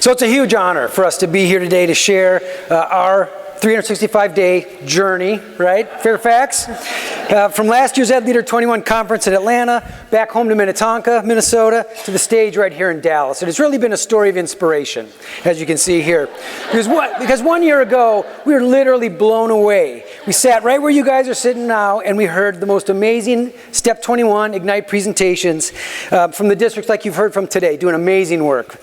So it's a huge honor for us to be here today to share our 365-day journey, right, Fairfax? From last year's Ed Leader 21 conference in Atlanta, back home to Minnetonka, Minnesota, to the stage right here in Dallas. It has really been a story of inspiration, as you can see here. Because 1 year ago, we were literally blown away. We sat right where you guys are sitting now, and we heard the most amazing Step 21 Ignite presentations from the districts like you've heard from today, doing amazing work.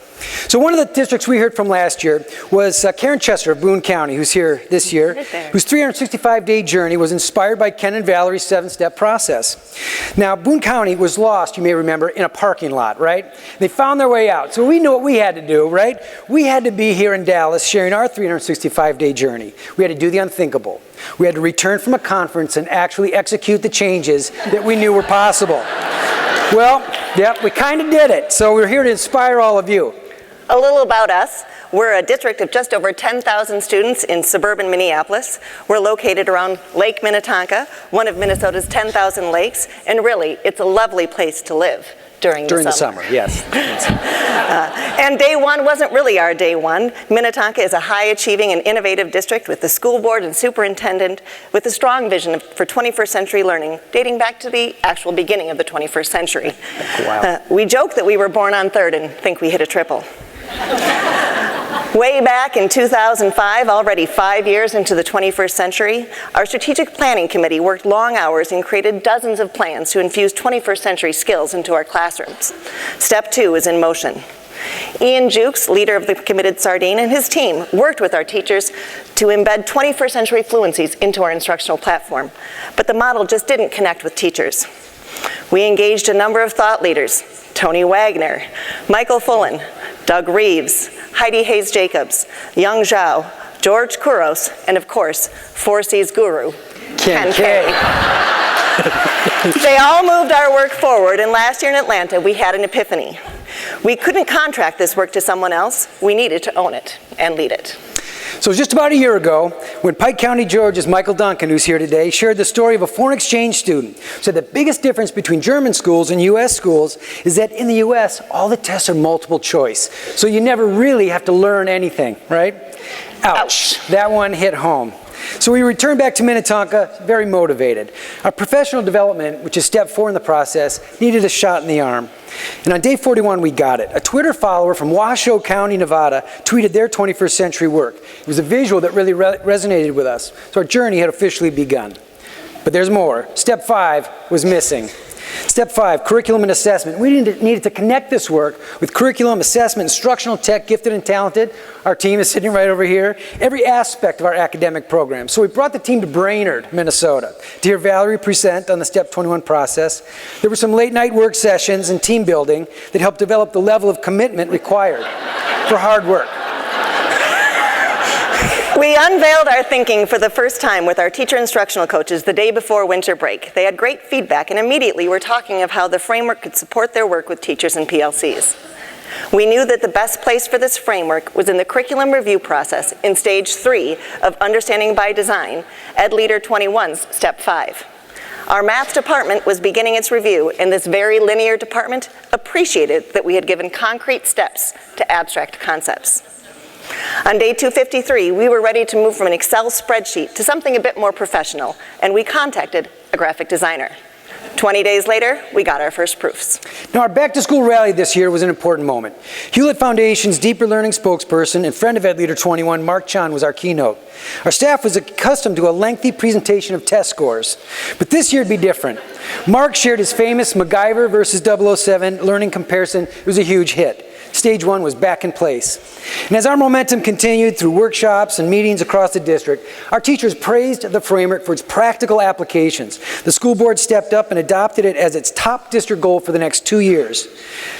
So one of the districts we heard from last year was Karen Chester of Boone County, who's here this year, whose 365-day journey was inspired by Ken and Valerie's 7-step process. Now, Boone County was lost, you may remember, in a parking lot, right? They found their way out. So we knew what we had to do, right? We had to be here in Dallas sharing our 365-day journey. We had to do the unthinkable. We had to return from a conference and actually execute the changes that we knew were possible. Well, yep, we kind of did it. So we're here to inspire all of you. A little about us. We're a district of just over 10,000 students in suburban Minneapolis. We're located around Lake Minnetonka, one of Minnesota's 10,000 lakes, and really, it's a lovely place to live during the summer. Yes. And day one wasn't really our day one. Minnetonka is a high-achieving and innovative district with the school board and superintendent with a strong vision for 21st century learning, dating back to the actual beginning of the 21st century. Wow. We joke that we were born on third and think we hit a triple. Way back in 2005, already 5 years into the 21st century, our strategic planning committee worked long hours and created dozens of plans to infuse 21st century skills into our classrooms. Step 2 is in motion. Ian Jukes, leader of the Committed Sardine, and his team worked with our teachers to embed 21st century fluencies into our instructional platform, but the model just didn't connect with teachers. We engaged a number of thought leaders: Tony Wagner, Michael Fullen, Doug Reeves, Heidi Hayes-Jacobs, Young Zhao, George Kouros, and of course, 4C's guru, Ken K. They all moved our work forward, and last year in Atlanta, we had an epiphany. We couldn't contract this work to someone else. We needed to own it and lead it. So it was just about a year ago when Pike County, Georgia's Michael Duncan, who's here today, shared the story of a foreign exchange student who said the biggest difference between German schools and U.S. schools is that in the U.S., all the tests are multiple choice. So you never really have to learn anything, right? Ouch. That one hit home. So we returned back to Minnetonka very motivated. Our professional development, which is step 4 in the process, needed a shot in the arm. And on day 41, we got it. A Twitter follower from Washoe County, Nevada, tweeted their 21st century work. It was a visual that really resonated with us. So our journey had officially begun. But there's more. Step 5 was missing. Step 5, curriculum and assessment. We needed to connect this work with curriculum, assessment, instructional tech, gifted and talented. Our team is sitting right over here. Every aspect of our academic program. So we brought the team to Brainerd, Minnesota, to hear Valerie present on the Step 21 process. There were some late night work sessions and team building that helped develop the level of commitment required for hard work. We unveiled our thinking for the first time with our teacher instructional coaches the day before winter break. They had great feedback, and immediately were talking of how the framework could support their work with teachers and PLCs. We knew that the best place for this framework was in the curriculum review process in stage 3 of Understanding by Design, Ed Leader 21's Step 5. Our math department was beginning its review, and this very linear department appreciated that we had given concrete steps to abstract concepts. On day 253, we were ready to move from an Excel spreadsheet to something a bit more professional, and we contacted a graphic designer. 20 days later, we got our first proofs. Now, our back-to-school rally this year was an important moment. Hewlett Foundation's Deeper Learning spokesperson and friend of Ed Leader 21, Mark Chun, was our keynote. Our staff was accustomed to a lengthy presentation of test scores, but this year it'd be different. Mark shared his famous MacGyver versus 007 learning comparison. It was a huge hit. Stage 1 was back in place. And as our momentum continued through workshops and meetings across the district, our teachers praised the framework for its practical applications. The school board stepped up and adopted it as its top district goal for the next 2 years.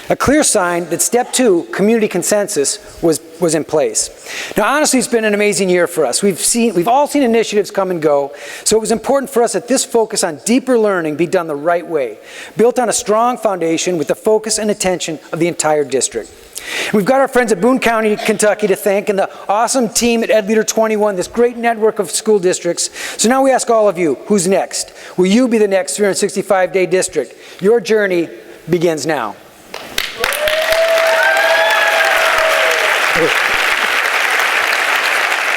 A clear sign that Step 2, community consensus, was in place. Now, honestly, it's been an amazing year for us. We've all seen initiatives come and go, so it was important for us that this focus on deeper learning be done the right way, built on a strong foundation with the focus and attention of the entire district. We've got our friends at Boone County, Kentucky to thank, and the awesome team at Ed Leader 21, this great network of school districts. So now we ask all of you, who's next? Will you be the next 365-day district? Your journey begins now.